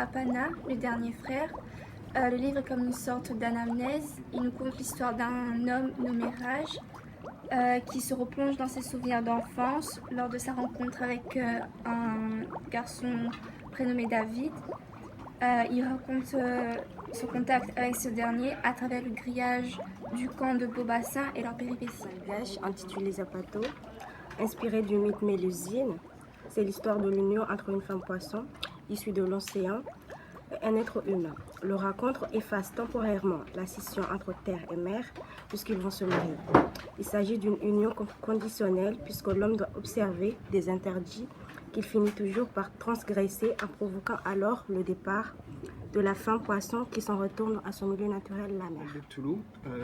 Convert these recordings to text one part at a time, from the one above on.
Apana, le dernier frère. Le livre est comme une sorte d'anamnèse. Il nous conte l'histoire d'un homme nommé Raj qui se replonge dans ses souvenirs d'enfance lors de sa rencontre avec un garçon prénommé David. Il raconte son contact avec ce dernier à travers le grillage du camp de Beaubassin et leurs péripéties. Malgache intitulé Zapato, inspiré du mythe Mélusine. C'est l'histoire de l'union entre une femme poisson issue de l'océan et un être humain. Le rencontre efface temporairement la scission entre terre et mer puisqu'ils vont se marier. Il s'agit d'une union conditionnelle puisque l'homme doit observer des interdits qu'il finit toujours par transgresser en provoquant alors le départ de la femme poisson qui s'en retourne à son milieu naturel, la mer. De Cthulhu,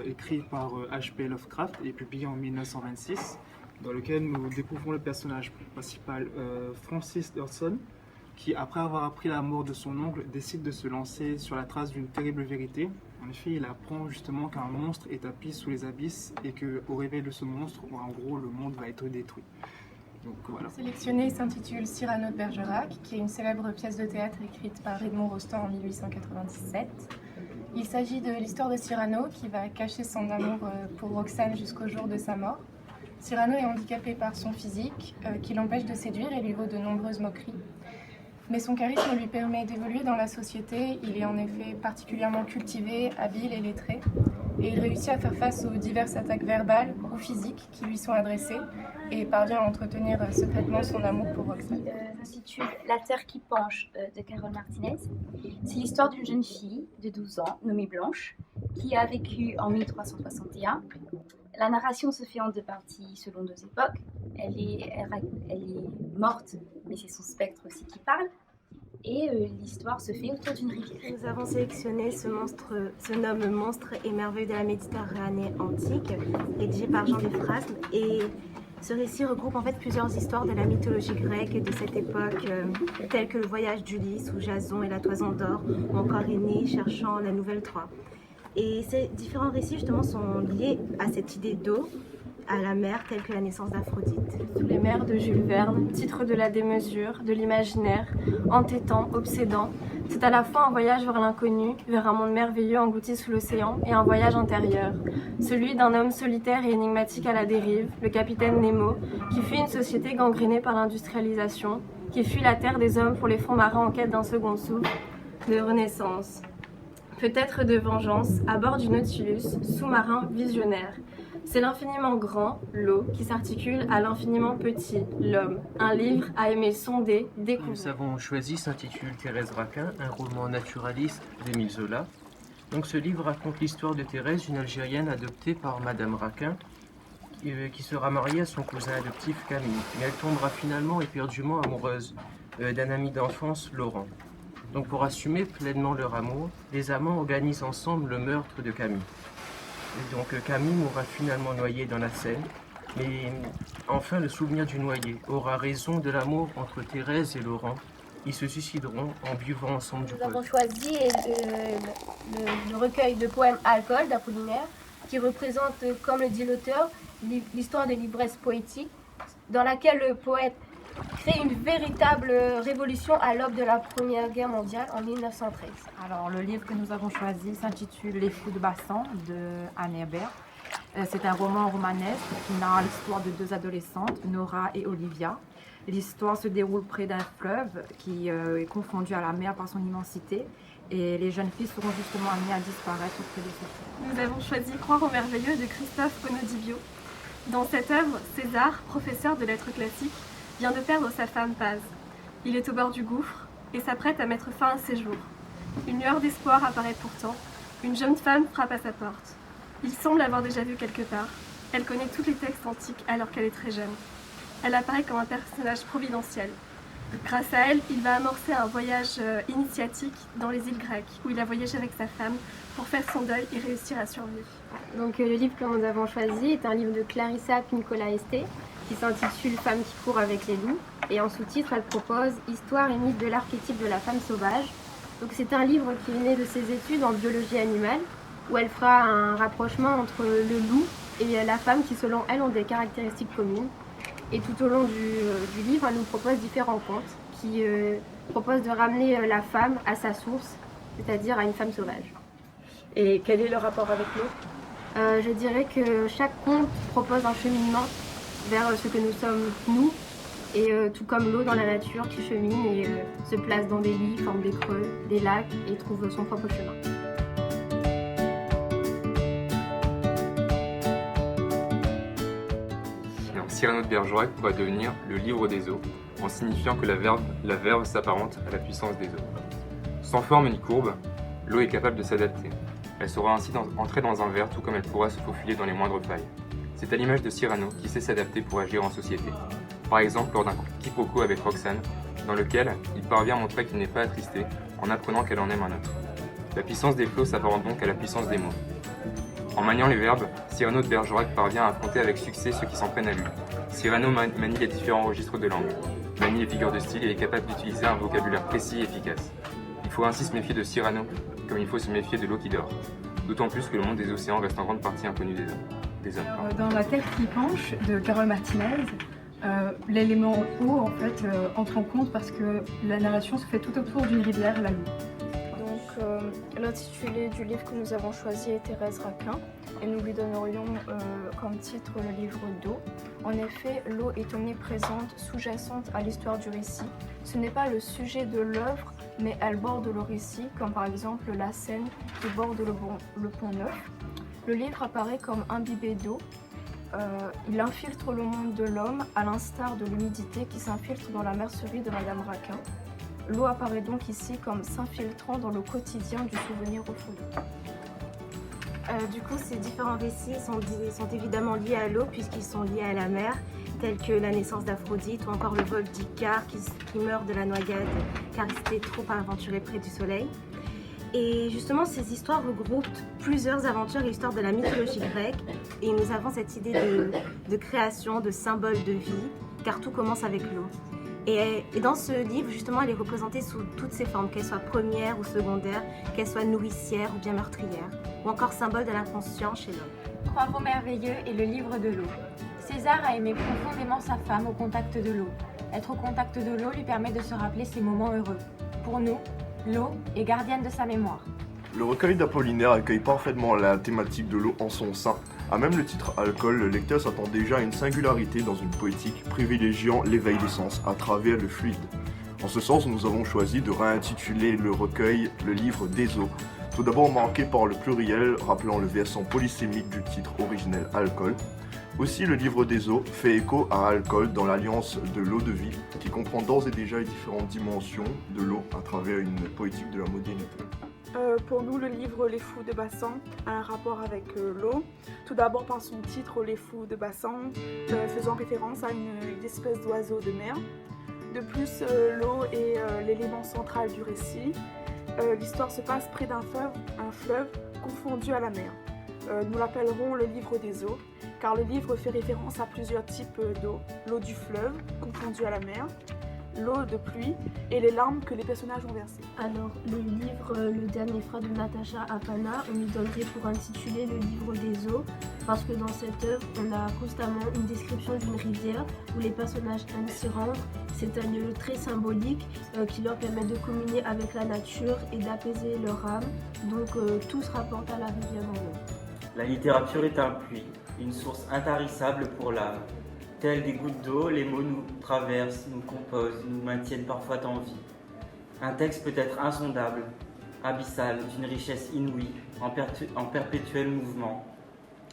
écrit par H.P. Lovecraft et publié en 1926, dans lequel nous découvrons le personnage principal Francis Dodson, qui, après avoir appris la mort de son oncle, décide de se lancer sur la trace d'une terrible vérité. En effet, il apprend justement qu'un monstre est tapis sous les abysses et qu'au réveil de ce monstre, en gros, le monde va être détruit. Donc, voilà. Le sélectionné s'intitule Cyrano de Bergerac, qui est une célèbre pièce de théâtre écrite par Edmond Rostand en 1897. Il s'agit de l'histoire de Cyrano qui va cacher son amour pour Roxane jusqu'au jour de sa mort. Cyrano est handicapé par son physique, qui l'empêche de séduire et lui vaut de nombreuses moqueries. Mais son charisme lui permet d'évoluer dans la société. Il est en effet particulièrement cultivé, habile et lettré. Et il réussit à faire face aux diverses attaques verbales ou physiques qui lui sont adressées et parvient à entretenir secrètement son amour pour Roxane. S'intitule La Terre qui penche de Carole Martinez. C'est l'histoire d'une jeune fille de 12 ans nommée Blanche qui a vécu en 1361. La narration se fait en deux parties selon deux époques. Elle est morte, mais c'est son spectre aussi qui parle. Et l'histoire se fait autour d'une rivière. Nous avons sélectionné ce monstre, se nomme Monstre et merveille de la Méditerranée antique, rédigé par Jean Dufrasme. Et ce récit regroupe en fait plusieurs histoires de la mythologie grecque de cette époque, telles que le voyage d'Ulysse ou Jason et la toison d'or, ou encore Énée cherchant la nouvelle Troie. Et ces différents récits justement sont liés à cette idée d'eau, à la mer, telle que la naissance d'Aphrodite. Sous les mers de Jules Verne, titre de la démesure, de l'imaginaire, entêtant, obsédant, c'est à la fois un voyage vers l'inconnu, vers un monde merveilleux englouti sous l'océan, et un voyage intérieur, celui d'un homme solitaire et énigmatique à la dérive, le capitaine Nemo, qui fuit une société gangrénée par l'industrialisation, qui fuit la terre des hommes pour les fonds marins en quête d'un second souffle, de renaissance. Peut-être de vengeance, à bord du Nautilus, sous-marin visionnaire. C'est l'infiniment grand, l'eau, qui s'articule à l'infiniment petit, l'homme. Un livre à aimer sonder, découvrir. Nous avons choisi s'intitule Thérèse Raquin, un roman naturaliste d'Émile Zola. Donc ce livre raconte l'histoire de Thérèse, une Algérienne adoptée par Madame Raquin, qui sera mariée à son cousin adoptif Camille. Mais elle tombera finalement éperdument amoureuse d'un ami d'enfance, Laurent. Donc pour assumer pleinement leur amour, les amants organisent ensemble le meurtre de Camille. Et donc Camille mourra finalement noyée dans la Seine, mais enfin le souvenir du noyé aura raison de l'amour entre Thérèse et Laurent. Ils se suicideront en buvant ensemble du Nous poison. avons choisi le recueil de poèmes Alcool d'Apollinaire, qui représente, comme le dit l'auteur, l'histoire de l'ivresse poétique, dans laquelle le poète crée une véritable révolution à l'aube de la Première Guerre mondiale en 1913. Alors, le livre que nous avons choisi s'intitule Les Fous de Bassan de Anne Hébert. C'est un roman romanesque qui narre l'histoire de deux adolescentes, Nora et Olivia. L'histoire se déroule près d'un fleuve qui est confondu à la mer par son immensité. Et les jeunes filles seront justement amenées à disparaître près de ce fleuve. Nous avons choisi Croire au merveilleux de Christophe Onodibio. Dans cette œuvre, César, professeur de lettres classiques, vient de perdre sa femme Paz. Il est au bord du gouffre et s'apprête à mettre fin à ses jours. Une lueur d'espoir apparaît pourtant. Une jeune femme frappe à sa porte. Il semble l'avoir déjà vue quelque part. Elle connaît tous les textes antiques alors qu'elle est très jeune. Elle apparaît comme un personnage providentiel. Grâce à elle, il va amorcer un voyage initiatique dans les îles grecques, où il a voyagé avec sa femme pour faire son deuil et réussir à survivre. Donc, le livre que nous avons choisi est un livre de Clarissa Pinkola Esté, qui s'intitule Femme qui court avec les loups. Et en sous-titre, elle propose Histoire et mythe de l'archétype de la femme sauvage. Donc c'est un livre qui est né de ses études en biologie animale, où elle fera un rapprochement entre le loup et la femme qui, selon elle, ont des caractéristiques communes. Et tout au long du livre, elle nous propose différents contes qui propose de ramener la femme à sa source, c'est-à-dire à une femme sauvage. Et quel est le rapport avec l'eau? Je dirais que chaque conte propose un cheminement vers ce que nous sommes nous, et tout comme l'eau dans la nature qui chemine et se place dans des lits, forme des creux, des lacs et trouve son propre chemin. Cyrano de Bergerac pourra devenir le livre des eaux, en signifiant que la verve s'apparente à la puissance des eaux. Sans forme ni courbe, l'eau est capable de s'adapter. Elle saura ainsi entrer dans un verre tout comme elle pourra se faufiler dans les moindres failles. C'est à l'image de Cyrano qui sait s'adapter pour agir en société. Par exemple lors d'un quiproquo avec Roxane, dans lequel il parvient à montrer qu'il n'est pas attristé en apprenant qu'elle en aime un autre. La puissance des flots s'apparente donc à la puissance des mots. En maniant les verbes, Cyrano de Bergerac parvient à affronter avec succès ceux qui s'en prennent à lui. Cyrano manie les différents registres de langue, manie les figures de style et est capable d'utiliser un vocabulaire précis et efficace. Il faut ainsi se méfier de Cyrano, comme il faut se méfier de l'eau qui dort. D'autant plus que le monde des océans reste en grande partie inconnu des hommes. Dans La Terre qui penche de Carole Martinez, l'élément eau en fait entre en compte parce que la narration se fait tout autour d'une rivière, la Loue. L'intitulé du livre que nous avons choisi est Thérèse Raquin et nous lui donnerions comme titre le livre d'eau. En effet, l'eau est omniprésente, sous-jacente à l'histoire du récit. Ce n'est pas le sujet de l'œuvre, mais elle borde le récit, comme par exemple la Seine qui borde le Pont Neuf. Le livre apparaît comme imbibé d'eau. Il infiltre le monde de l'homme, à l'instar de l'humidité qui s'infiltre dans la mercerie de Madame Raquin. L'eau apparaît donc ici comme s'infiltrant dans le quotidien du souvenir refoulé. Du coup, ces différents récits sont évidemment liés à l'eau puisqu'ils sont liés à la mer, tels que la naissance d'Aphrodite ou encore le vol d'Icare qui meurt de la noyade car il s'était trop aventuré près du soleil. Et justement, ces histoires regroupent plusieurs aventures et histoires de la mythologie grecque et nous avons cette idée de création, de symbole de vie, car tout commence avec l'eau. Et dans ce livre, justement, elle est représentée sous toutes ses formes, qu'elle soit première ou secondaire, qu'elle soit nourricière ou bien meurtrière, ou encore symbole de l'inconscient chez l'homme. Trois veaux merveilleux et le livre de l'eau. César a aimé profondément sa femme au contact de l'eau. Être au contact de l'eau lui permet de se rappeler ses moments heureux. Pour nous, l'eau est gardienne de sa mémoire. Le recueil d'Apollinaire accueille parfaitement la thématique de l'eau en son sein. À même le titre Alcool, le lecteur s'attend déjà à une singularité dans une poétique privilégiant l'éveil des sens à travers le fluide. En ce sens, nous avons choisi de réintituler le recueil le livre des eaux. Tout d'abord marqué par le pluriel, rappelant le versant polysémique du titre originel Alcool. Aussi, le livre des eaux fait écho à Alcool dans l'alliance de l'eau de vie, qui comprend d'ores et déjà les différentes dimensions de l'eau à travers une poétique de la modernité. Pour nous, le livre Les Fous de Bassan a un rapport avec l'eau. Tout d'abord par son titre Les Fous de Bassan, faisant référence à une espèce d'oiseau de mer. De plus, l'eau est l'élément central du récit. L'histoire se passe près d'un fleuve confondu à la mer. Nous l'appellerons le livre des eaux, car le livre fait référence à plusieurs types d'eau. L'eau du fleuve, confondue à la mer, l'eau de pluie et les larmes que les personnages ont versées. Alors, le livre Le Dernier Frère de Natacha Apana, on lui donnerait pour intituler le livre des eaux, parce que dans cette œuvre, on a constamment une description d'une rivière où les personnages aiment s'y rendre. C'est un lieu très symbolique qui leur permet de communier avec la nature et d'apaiser leur âme. Donc, tout se rapporte à la rivière en eau. La littérature est un puits, une source intarissable pour l'âme. Tels des gouttes d'eau, les mots nous traversent, nous composent, nous maintiennent parfois en vie. Un texte peut être insondable, abyssal, d'une richesse inouïe, en perpétuel mouvement.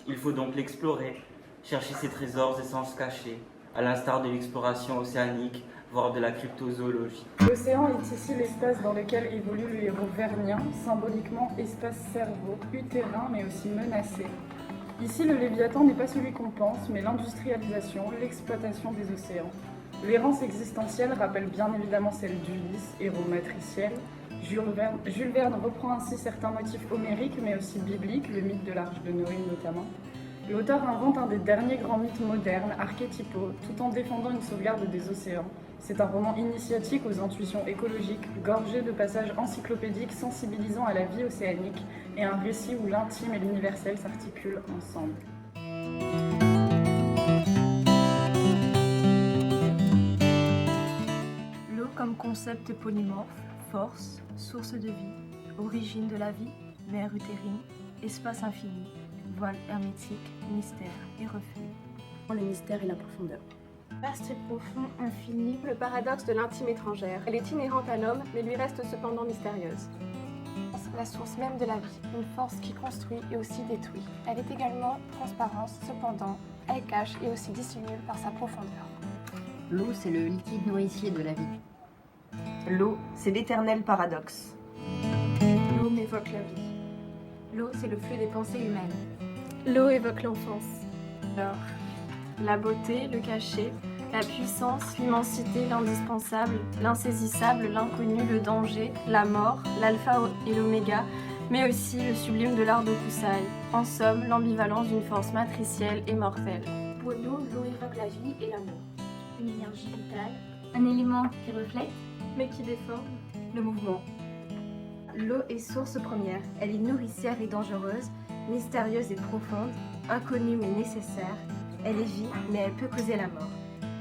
Il faut donc l'explorer, chercher ses trésors et sens cachés, à l'instar de l'exploration océanique, voire de la cryptozoologie. L'océan est ici l'espace dans lequel évolue le héros vernien, symboliquement espace cerveau, utérin mais aussi menacé. Ici, le Léviathan n'est pas celui qu'on pense, mais l'industrialisation, l'exploitation des océans. L'errance existentielle rappelle bien évidemment celle d'Ulysse, héros matriciel. Jules Verne reprend ainsi certains motifs homériques, mais aussi bibliques, le mythe de l'Arche de Noé notamment. L'auteur invente un des derniers grands mythes modernes, archétypaux, tout en défendant une sauvegarde des océans. C'est un roman initiatique aux intuitions écologiques, gorgé de passages encyclopédiques sensibilisant à la vie océanique et un récit où l'intime et l'universel s'articulent ensemble. L'eau comme concept polymorphe, force, source de vie, origine de la vie, mer utérine, espace infini, voile hermétique, mystère et reflet. Le mystère et la profondeur. Vaste et profond, infini, le paradoxe de l'intime étrangère. Elle est inhérente à l'homme, mais lui reste cependant mystérieuse. La source même de la vie, une force qui construit et aussi détruit. Elle est également transparence, cependant, elle cache et aussi dissimule par sa profondeur. L'eau, c'est le liquide nourricier de la vie. L'eau, c'est l'éternel paradoxe. L'eau m'évoque la vie. L'eau, c'est le flux des pensées humaines. L'eau évoque l'enfance. Alors, la beauté, le cachet, la puissance, l'immensité, l'indispensable, l'insaisissable, l'inconnu, le danger, la mort, l'alpha et l'oméga, mais aussi le sublime de l'art d'Hokusai. En somme, l'ambivalence d'une force matricielle et mortelle. Pour nous, l'eau évoque la vie et l'amour. Une énergie vitale, un élément qui reflète, mais qui déforme le mouvement. L'eau est source première. Elle est nourricière et dangereuse, mystérieuse et profonde, inconnue mais nécessaire. Elle est vie, mais elle peut causer la mort.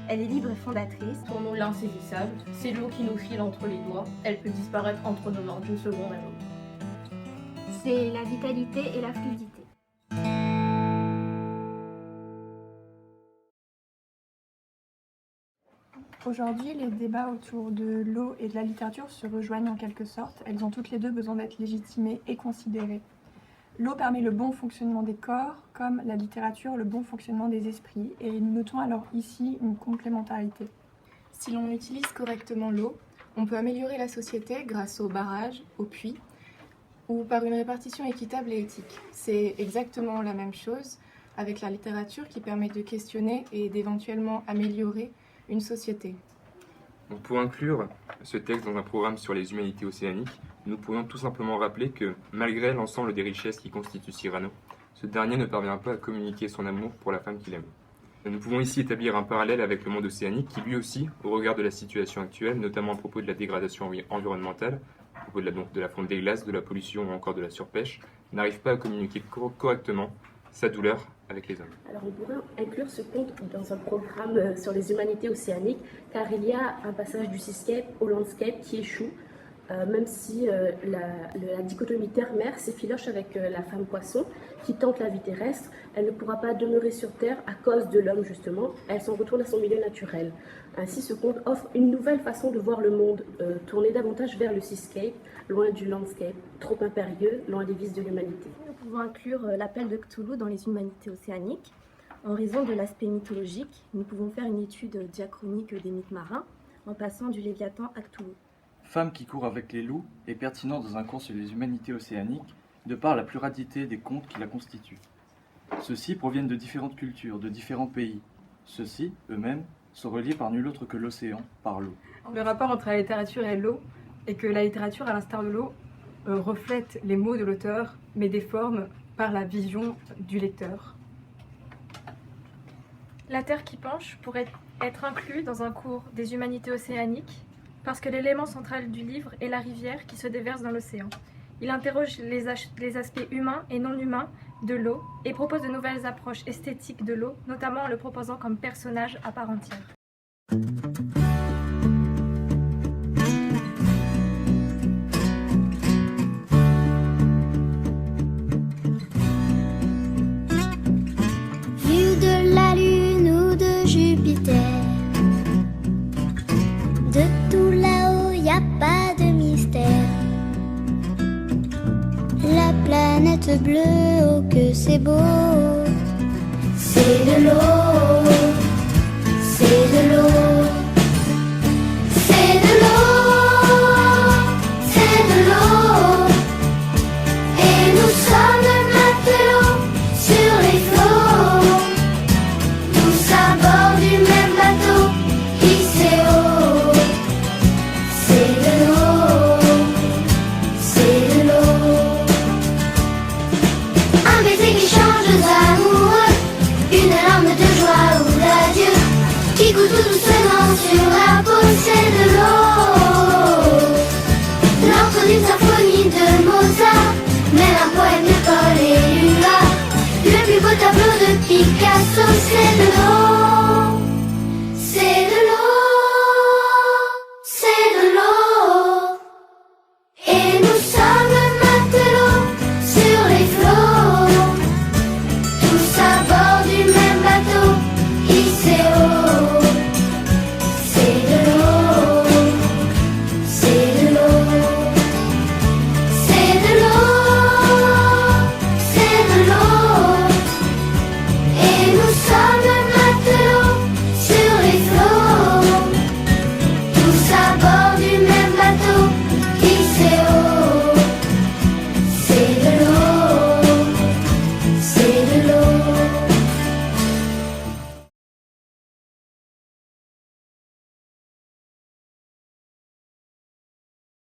Elle est libre et fondatrice. Pour nous, l'insaisissable, c'est l'eau qui nous file entre les doigts. Elle peut disparaître entre nos mains d'une seconde à l'autre. C'est la vitalité et la fluidité. Aujourd'hui, les débats autour de l'eau et de la littérature se rejoignent en quelque sorte. Elles ont toutes les deux besoin d'être légitimées et considérées. L'eau permet le bon fonctionnement des corps, comme la littérature le bon fonctionnement des esprits, et nous notons alors ici une complémentarité. Si l'on utilise correctement l'eau, on peut améliorer la société grâce aux barrages, aux puits, ou par une répartition équitable et éthique. C'est exactement la même chose avec la littérature qui permet de questionner et d'éventuellement améliorer une société. Donc pour inclure ce texte dans un programme sur les humanités océaniques, nous pourrions tout simplement rappeler que, malgré l'ensemble des richesses qui constituent Cyrano, ce dernier ne parvient pas à communiquer son amour pour la femme qu'il aime. Nous pouvons ici établir un parallèle avec le monde océanique qui lui aussi, au regard de la situation actuelle, notamment à propos de la dégradation environnementale, à propos de la fonte des glaces, de la pollution ou encore de la surpêche, n'arrive pas à communiquer correctement sa douleur avec les hommes. Alors on pourrait inclure ce conte dans un programme sur les humanités océaniques, car il y a un passage du seascape au landscape qui échoue, même si la dichotomie terre-mer s'effiloche avec la femme poisson qui tente la vie terrestre. Elle ne pourra pas demeurer sur Terre à cause de l'homme justement, elle s'en retourne à son milieu naturel. Ainsi ce conte offre une nouvelle façon de voir le monde, tourné davantage vers le seascape, loin du landscape, trop impérieux, loin des vices de l'humanité. Nous pouvons inclure l'appel de Cthulhu dans les humanités océaniques. En raison de l'aspect mythologique, nous pouvons faire une étude diachronique des mythes marins, en passant du Léviathan à Cthulhu. Femme qui court avec les loups est pertinent dans un cours sur les humanités océaniques, de par la pluralité des contes qui la constituent. Ceux-ci proviennent de différentes cultures, de différents pays. Ceux-ci, eux-mêmes, sont reliés par nul autre que l'océan, par l'eau. Le rapport entre la littérature et l'eau est que la littérature, à l'instar de l'eau, reflète les mots de l'auteur, mais déforme par la vision du lecteur. La Terre qui penche pourrait être inclus dans un cours des humanités océaniques, parce que l'élément central du livre est la rivière qui se déverse dans l'océan. Il interroge les aspects humains et non humains de l'eau et propose de nouvelles approches esthétiques de l'eau, notamment en le proposant comme personnage à part entière. Vue de la Lune ou de Jupiter, de tout là-haut y a pas de mystère. La planète bleue, oh que c'est beau. C'est de l'eau, c'est de l'eau, c'est de l'eau, c'est de l'eau. Et nous sommes matelots sur les flots, tous à bord du même bateau qui sait haut. C'est de l'eau, c'est de l'eau. Un baiser qui change d'amoureux, une larme de joie ou d'adieu, qui coule tout doucement sur la peau, c'est de l'eau. L'ordre d'une symphonie de Mozart, même un poème de Paul Éluard, le plus beau tableau de Picasso, c'est de l'eau.